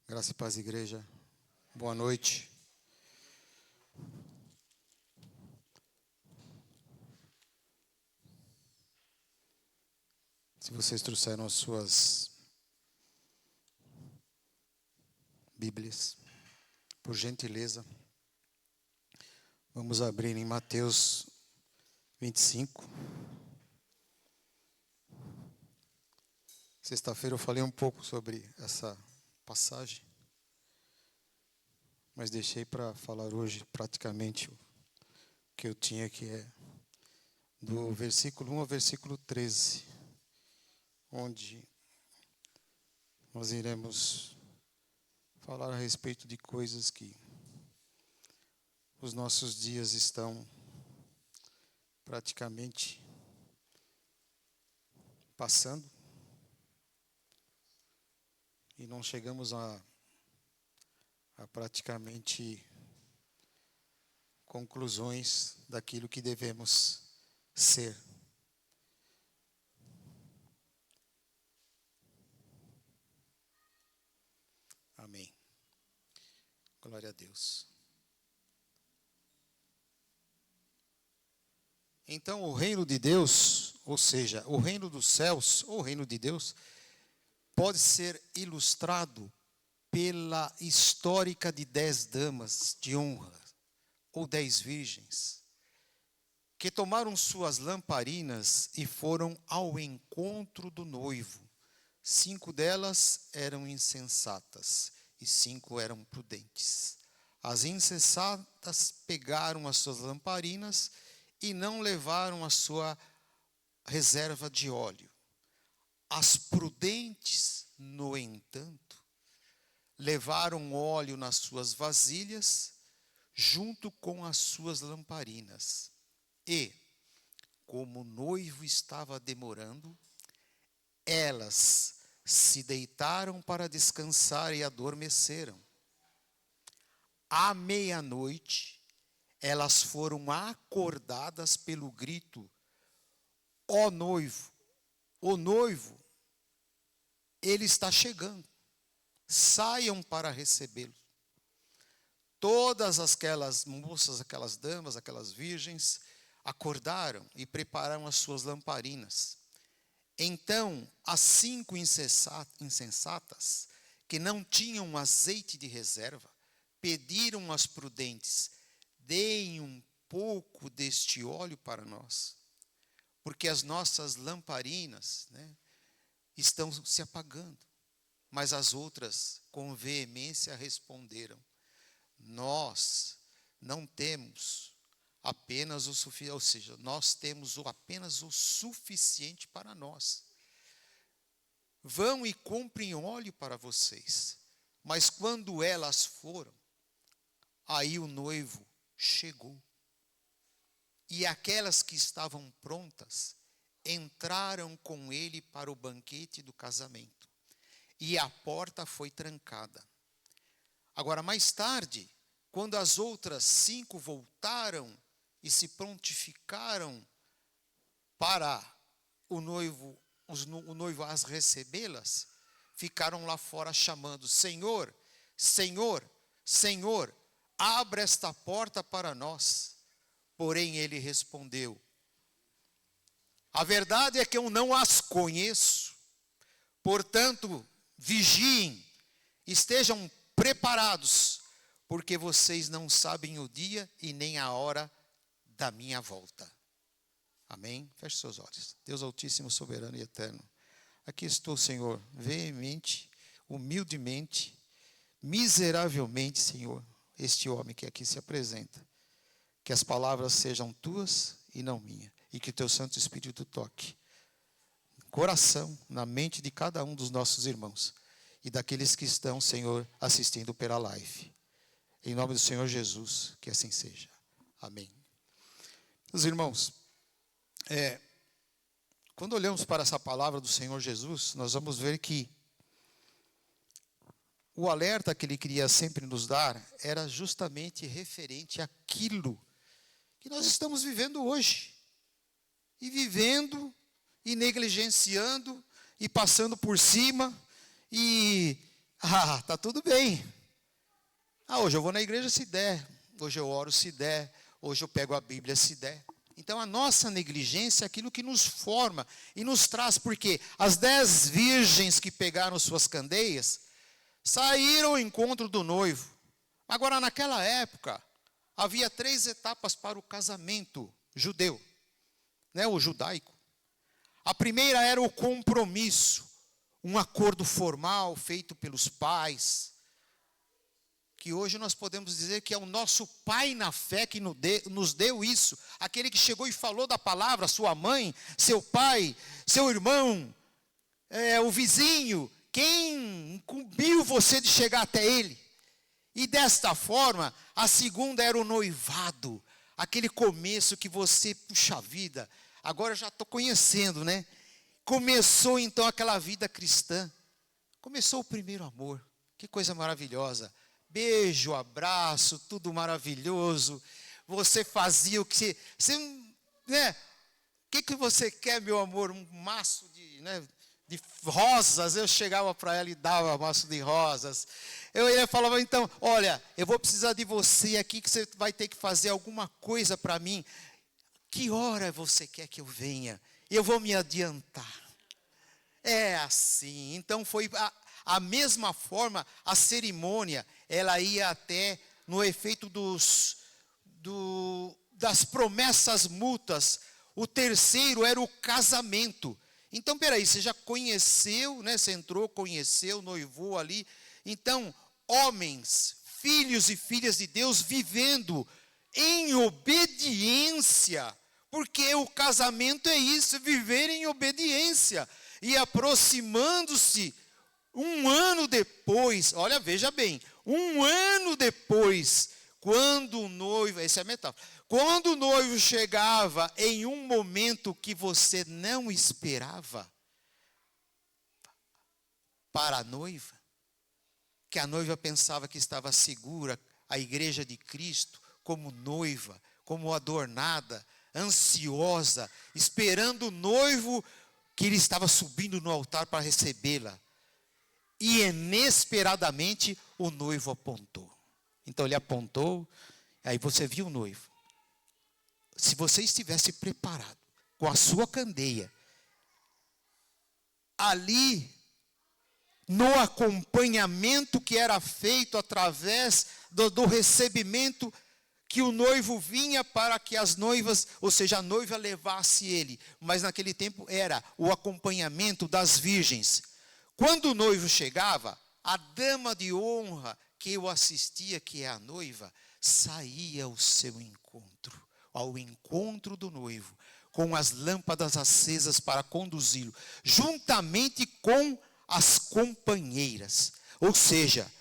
Graça e paz, igreja. Boa noite. Se vocês trouxeram as suas Bíblias, por gentileza, vamos abrir em Mateus 25. Sexta-feira eu falei um pouco sobre essa passagem, mas deixei para falar hoje praticamente o que eu tinha, que é do versículo 1 ao versículo 13, onde nós iremos falar a respeito de coisas que os nossos dias estão praticamente passando e não chegamos a praticamente conclusões daquilo que devemos ser. Amém. Glória a Deus. Então, o reino de Deus, ou seja, o reino dos céus, ou o reino de Deus, pode ser ilustrado pela histórica de 10 damas de honra, ou 10 virgens, que tomaram suas lamparinas e foram ao encontro do noivo. 5 delas eram insensatas e 5 eram prudentes. As insensatas pegaram as suas lamparinas e não levaram a sua reserva de óleo. As prudentes, no entanto, levaram óleo nas suas vasilhas, junto com as suas lamparinas. E, como o noivo estava demorando, elas se deitaram para descansar e adormeceram. À meia-noite, elas foram acordadas pelo grito: ó noivo, o noivo, ele está chegando, saiam para recebê-lo. Todas aquelas moças, aquelas damas, aquelas virgens, acordaram e prepararam as suas lamparinas. Então, as 5 insensatas, que não tinham azeite de reserva, pediram às prudentes: deem um pouco deste óleo para nós, porque as nossas lamparinas, estão se apagando. Mas as outras, com veemência, responderam: nós não temos apenas o suficiente, ou seja, nós temos apenas o suficiente para nós. Vão e comprem óleo para vocês. Mas quando elas foram, aí o noivo chegou. E aquelas que estavam prontas entraram com ele para o banquete do casamento. E a porta foi trancada. Agora, mais tarde, quando as outras 5 voltaram e se prontificaram para o noivo as recebê-las, ficaram lá fora chamando: Senhor, Senhor, Senhor, abra esta porta para nós. Porém ele respondeu: a verdade é que eu não as conheço. Portanto, vigiem, estejam preparados, porque vocês não sabem o dia e nem a hora da minha volta. Amém? Feche seus olhos. Deus Altíssimo, Soberano e Eterno, aqui estou, Senhor, veemente, humildemente, miseravelmente, Senhor, este homem que aqui se apresenta. Que as palavras sejam tuas e não minha, e que o teu Santo Espírito toque no coração, na mente de cada um dos nossos irmãos e daqueles que estão, Senhor, assistindo pela live. Em nome do Senhor Jesus, que assim seja. Amém. Meus irmãos, quando olhamos para essa palavra do Senhor Jesus, nós vamos ver que o alerta que ele queria sempre nos dar era justamente referente àquilo que nós estamos vivendo hoje. E vivendo, e negligenciando, e passando por cima, e Ah, tá tudo bem. Ah, hoje eu vou na igreja se der. Hoje eu oro se der. Hoje eu pego a Bíblia se der. Então a nossa negligência é aquilo que nos forma e nos traz, porque as 10 virgens que pegaram suas candeias saíram ao encontro do noivo. Agora, naquela época, havia 3 etapas para o casamento judeu, né, o judaico. A primeira era o compromisso, um acordo formal feito pelos pais, que hoje nós podemos dizer que é o nosso pai na fé que nos deu isso, aquele que chegou e falou da palavra, sua mãe, seu pai, seu irmão, o vizinho, quem incumbiu você de chegar até ele. E desta forma, a segunda era o noivado, aquele começo que você, puxa vida, agora eu já estou conhecendo, né? Começou então aquela vida cristã, começou o primeiro amor, que coisa maravilhosa. Beijo, abraço, tudo maravilhoso. Você fazia o que você né? O que você quer, meu amor? Um maço de rosas. Eu chegava para ela e dava um maço de rosas. Eu falava, então, olha, eu vou precisar de você aqui, que você vai ter que fazer alguma coisa para mim. Que hora você quer que eu venha? Eu vou me adiantar. É assim. Então foi a mesma forma, a cerimônia, ela ia até no efeito das promessas mútuas. O terceiro era o casamento. Então, peraí, você já conheceu, né? Você entrou, conheceu, noivou ali. Então, homens, filhos e filhas de Deus vivendo em obediência, porque o casamento é isso, viver em obediência. E aproximando-se, um ano depois, olha, veja bem, um ano depois, quando o noivo, essa é a metáfora, quando o noivo chegava em um momento que você não esperava, para a noiva, que a noiva pensava que estava segura, a igreja de Cristo, como noiva, como adornada, ansiosa, esperando o noivo, que ele estava subindo no altar para recebê-la. E inesperadamente o noivo apontou. Então ele apontou, aí você viu o noivo. Se você estivesse preparado com a sua candeia, ali, no acompanhamento que era feito através do recebimento, que o noivo vinha para que as noivas, ou seja, a noiva levasse ele. Mas naquele tempo era o acompanhamento das virgens. Quando o noivo chegava, a dama de honra que o assistia, que é a noiva, saía ao seu encontro, ao encontro do noivo, com as lâmpadas acesas para conduzi-lo, juntamente com as companheiras. Ou seja,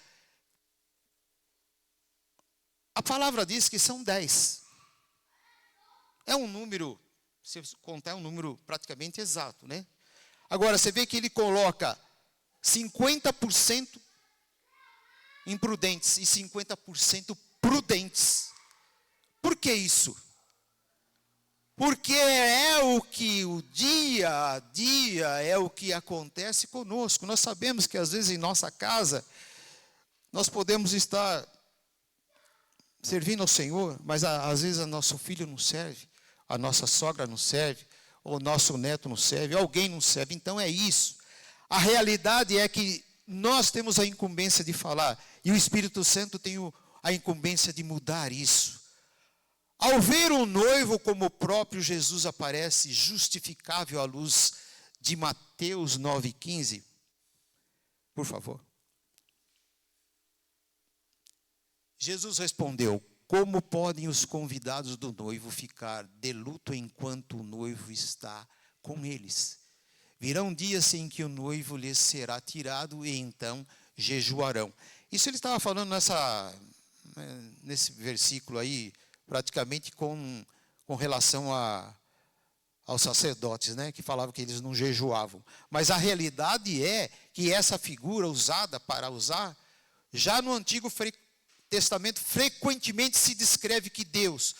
a palavra diz que são 10. É um número, se contar, é um número praticamente exato, né? Agora, você vê que ele coloca 50% imprudentes e 50% prudentes. Por que isso? Porque é o que o dia a dia, é o que acontece conosco. Nós sabemos que às vezes em nossa casa, nós podemos estar servindo ao Senhor, mas às vezes o nosso filho não serve, a nossa sogra não serve, ou o nosso neto não serve, alguém não serve. Então é isso. A realidade é que nós temos a incumbência de falar, e o Espírito Santo tem a incumbência de mudar isso. Ao ver o noivo, como o próprio Jesus aparece, justificável à luz de Mateus 9,15, por favor. Jesus respondeu: como podem os convidados do noivo ficar de luto enquanto o noivo está com eles? Virão dias em que o noivo lhes será tirado e então jejuarão. Isso ele estava falando nesse versículo aí, praticamente com relação aos sacerdotes, né, que falavam que eles não jejuavam. Mas a realidade é que essa figura usada para usar, já no Antigo Testamento, frequentemente se descreve que Deus,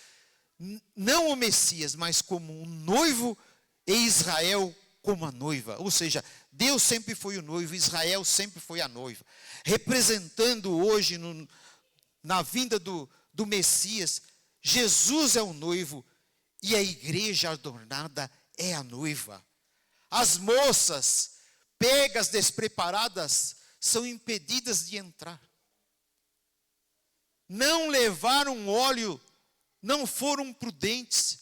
não o Messias, mas como um noivo, e Israel como a noiva. Ou seja, Deus sempre foi o noivo, Israel sempre foi a noiva. Representando hoje, na vinda do Messias, Jesus é o noivo e a igreja adornada é a noiva. As moças, pegas, despreparadas, são impedidas de entrar. Não levaram óleo, não foram prudentes.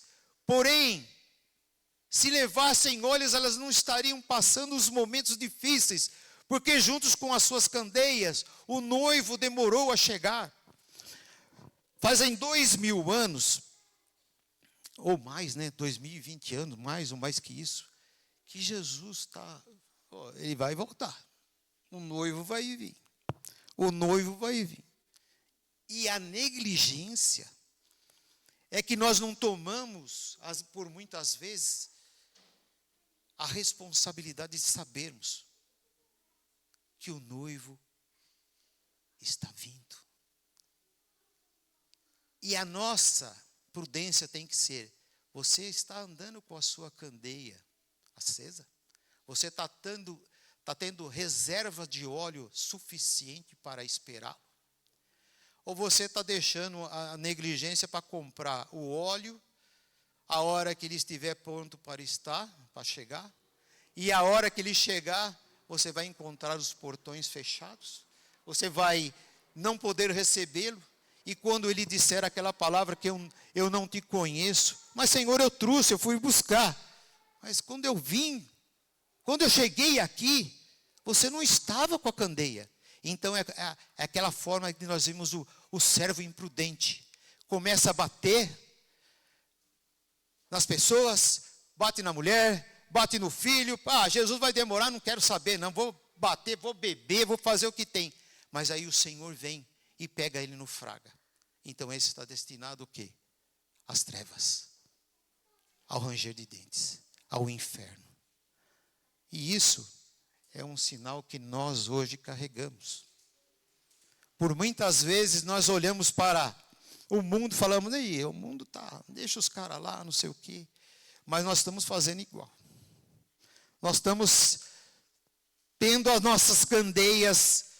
Porém, se levassem óleos, elas não estariam passando os momentos difíceis, porque juntos com as suas candeias, o noivo demorou a chegar. Fazem 2000 anos, ou mais, 2020 anos, mais ou mais que isso, que Jesus ele vai voltar. O noivo vai vir. O noivo vai vir. E a negligência é que nós não tomamos, por muitas vezes, a responsabilidade de sabermos que o noivo está vindo. E a nossa prudência tem que ser: você está andando com a sua candeia acesa? Você está tendo reserva de óleo suficiente para esperar? Ou você está deixando a negligência para comprar o óleo a hora que ele estiver pronto para chegar? E a hora que ele chegar, você vai encontrar os portões fechados? Você vai não poder recebê-lo? E quando ele disser aquela palavra que eu não te conheço, mas Senhor, eu trouxe, eu fui buscar. Mas quando eu vim, quando eu cheguei aqui, você não estava com a candeia. Então é aquela forma que nós vimos o servo imprudente. Começa a bater nas pessoas, bate na mulher, bate no filho. Jesus vai demorar, não quero saber, não. Vou bater, vou beber, vou fazer o que tem. Mas aí o Senhor vem e pega ele no fraga. Então esse está destinado o quê? Às trevas, ao ranger de dentes, ao inferno. E isso é um sinal que nós hoje carregamos. Por muitas vezes nós olhamos para o mundo, falamos, aí, o mundo deixa os caras lá, não sei o quê. Mas nós estamos fazendo igual. Nós estamos tendo as nossas candeias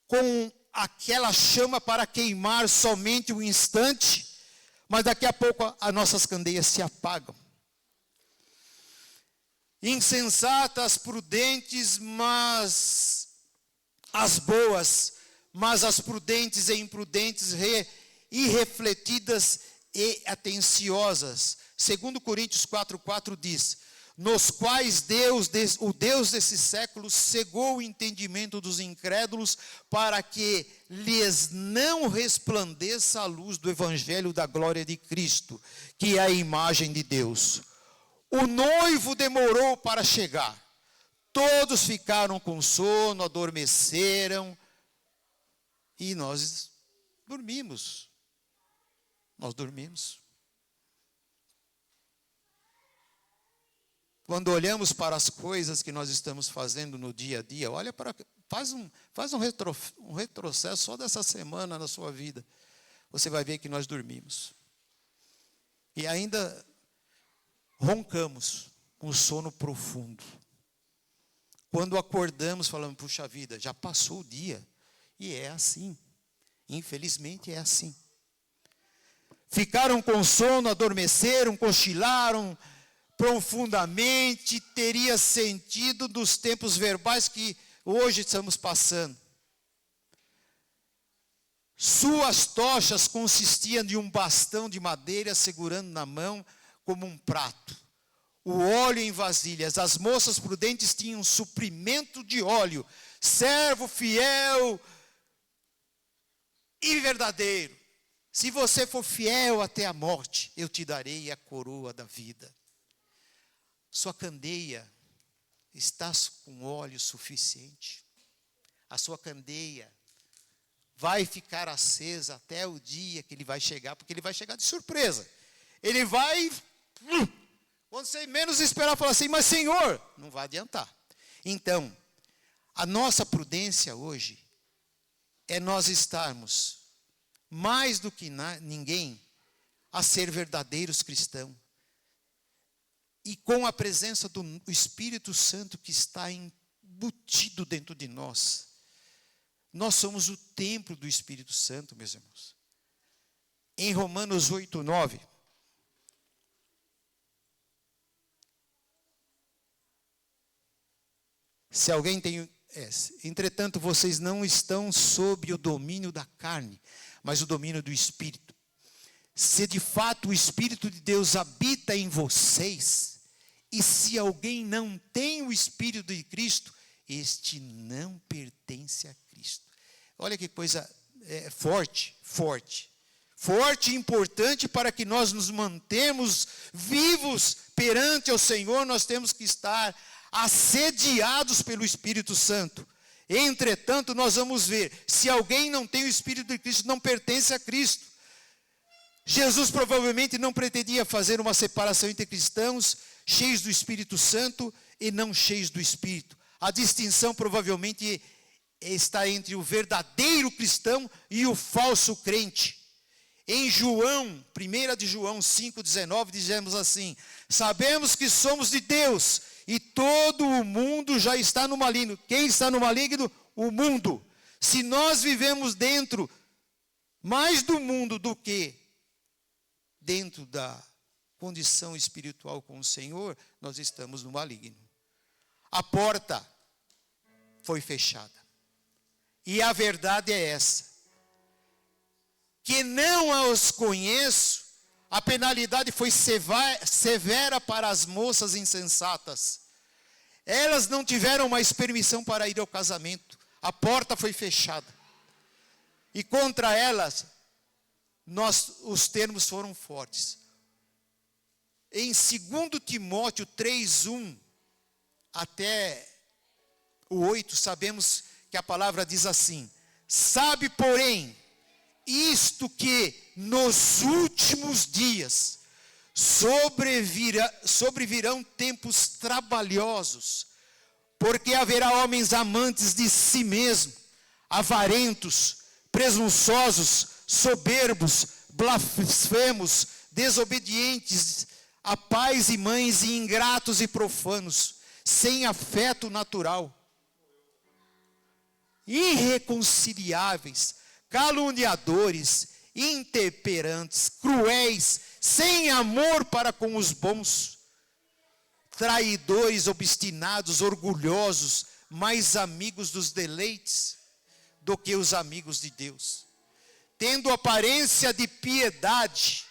com aquela chama para queimar somente um instante, mas daqui a pouco as nossas candeias se apagam. Insensatas, prudentes, mas as boas, mas as prudentes e imprudentes, irrefletidas e atenciosas. 2 Coríntios 4:4 diz: nos quais o Deus desse século cegou o entendimento dos incrédulos, para que lhes não resplandeça a luz do evangelho da glória de Cristo, que é a imagem de Deus. O noivo demorou para chegar. Todos ficaram com sono, adormeceram, e nós dormimos. Nós dormimos. Quando olhamos para as coisas que nós estamos fazendo no dia a dia, faz um retrocesso só dessa semana na sua vida. Você vai ver que nós dormimos. E ainda roncamos com sono profundo. Quando acordamos, falamos, puxa vida, já passou o dia. E é assim. Infelizmente é assim. Ficaram com sono, adormeceram, cochilaram profundamente. Teria sentido dos tempos verbais que hoje estamos passando. Suas tochas consistiam de um bastão de madeira segurando na mão como um prato. O óleo em vasilhas. As moças prudentes tinham um suprimento de óleo. Servo fiel e verdadeiro. Se você for fiel até a morte, eu te darei a coroa da vida. Sua candeia está com óleo suficiente. A sua candeia vai ficar acesa até o dia que ele vai chegar, porque ele vai chegar de surpresa. Ele vai, quando você menos esperar, falar assim, mas Senhor, não vai adiantar. Então, a nossa prudência hoje é nós estarmos, mais do que ninguém, a ser verdadeiros cristãos. e com a presença do Espírito Santo que está embutido dentro de nós. Nós somos o templo do Espírito Santo, meus irmãos. Em Romanos 8:9, se alguém tem... entretanto, vocês não estão sob o domínio da carne, mas o domínio do Espírito. Se de fato o Espírito de Deus habita em vocês, e se alguém não tem o Espírito de Cristo, este não pertence a Cristo. Olha que coisa forte e importante. Para que nós nos mantemos vivos perante o Senhor, nós temos que estar assediados pelo Espírito Santo. Entretanto, nós vamos ver, se alguém não tem o Espírito de Cristo, não pertence a Cristo. Jesus provavelmente não pretendia fazer uma separação entre cristãos cheios do Espírito Santo e não cheios do Espírito. A distinção provavelmente está entre o verdadeiro cristão e o falso crente. Em João, 1 de João 5,19, dizemos assim: sabemos que somos de Deus, e todo o mundo já está no maligno. Quem está no maligno? O mundo. Se nós vivemos dentro mais do mundo do que dentro da condição espiritual com o Senhor, nós estamos no maligno. A porta foi fechada. E a verdade é essa: que não os conheço. A penalidade foi severa para as moças insensatas. Elas não tiveram mais permissão para ir ao casamento. A porta foi fechada. E contra elas, os termos foram fortes. Em 2 Timóteo 3:1 até o 8, sabemos que a palavra diz assim: sabe, porém, isto que nos últimos dias sobrevirão tempos trabalhosos, porque haverá homens amantes de si mesmos, avarentos, presunçosos, soberbos, blasfemos, desobedientes a pais e mães, e ingratos e profanos, sem afeto natural, irreconciliáveis, caluniadores, intemperantes, cruéis, sem amor para com os bons, traidores, obstinados, orgulhosos, mais amigos dos deleites do que os amigos de Deus, tendo aparência de piedade.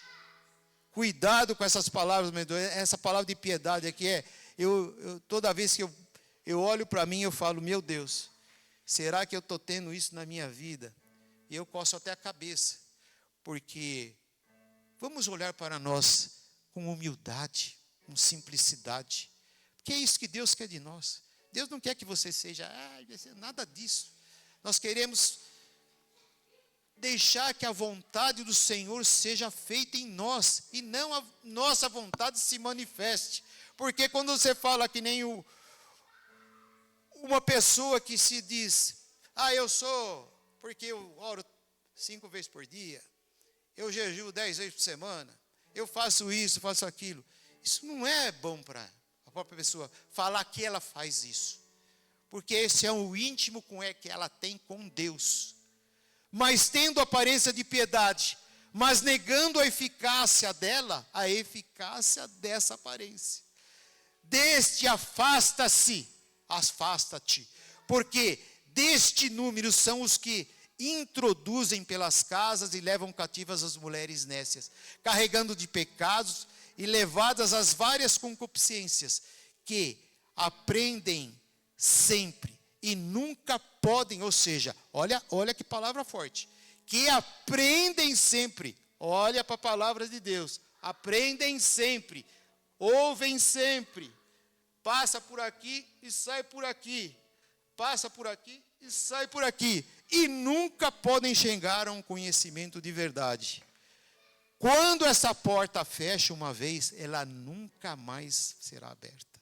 Cuidado com essas palavras, essa palavra de piedade aqui toda vez que eu olho para mim, eu falo: meu Deus, será que eu estou tendo isso na minha vida? E eu coço até a cabeça, porque vamos olhar para nós com humildade, com simplicidade, porque é isso que Deus quer de nós. Deus não quer que você seja nada disso. Nós queremos deixar que a vontade do Senhor seja feita em nós, e não a nossa vontade se manifeste. Porque quando você fala que nem uma pessoa que se diz: eu sou, porque eu oro 5 vezes por dia, eu jejuo 10 vezes por semana, eu faço isso, faço aquilo. Isso não é bom para a própria pessoa falar que ela faz isso, porque esse é o íntimo que ela tem com Deus. Mas tendo aparência de piedade, mas negando a eficácia dela, a eficácia dessa aparência. Deste afasta-te, porque deste número são os que introduzem pelas casas e levam cativas as mulheres nécias, carregando de pecados e levadas às várias concupiscências, que aprendem sempre e nunca podem, ou seja, olha que palavra forte, que aprendem sempre. Olha para a palavra de Deus: aprendem sempre, ouvem sempre, passa por aqui e sai por aqui, passa por aqui e sai por aqui, e nunca podem chegar a um conhecimento de verdade. Quando essa porta fecha uma vez, ela nunca mais será aberta.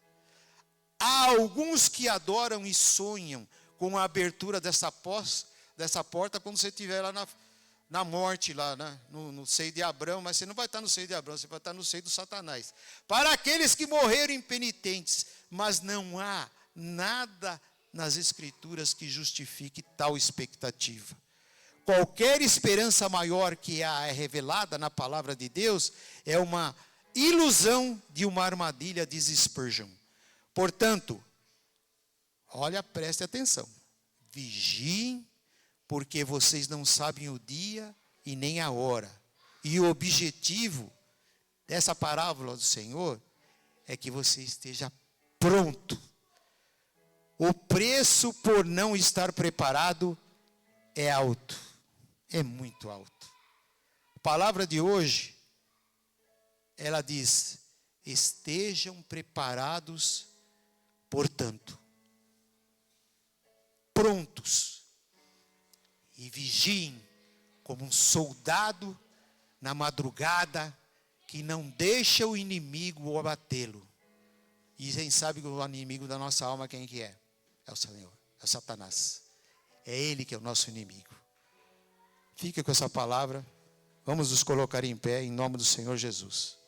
Há alguns que adoram e sonham com a abertura dessa porta quando você estiver lá na morte lá, né? no seio de Abraão, mas você não vai estar no seio de Abraão, você vai estar no seio do Satanás. Para aqueles que morreram impenitentes, mas não há nada nas Escrituras que justifique tal expectativa. Qualquer esperança maior que é revelada na palavra de Deus é uma ilusão de uma armadilha, diz Spurgeon. Portanto, olha, preste atenção. Vigiem, porque vocês não sabem o dia e nem a hora. E o objetivo dessa parábola do Senhor é que você esteja pronto. O preço por não estar preparado é alto, é muito alto. A palavra de hoje, ela diz: estejam preparados, portanto, prontos, e vigiem como um soldado na madrugada, que não deixa o inimigo abatê-lo. E quem sabe o inimigo da nossa alma quem que é? É o Senhor, é o Satanás. É ele que é o nosso inimigo. Fica com essa palavra. Vamos nos colocar em pé em nome do Senhor Jesus.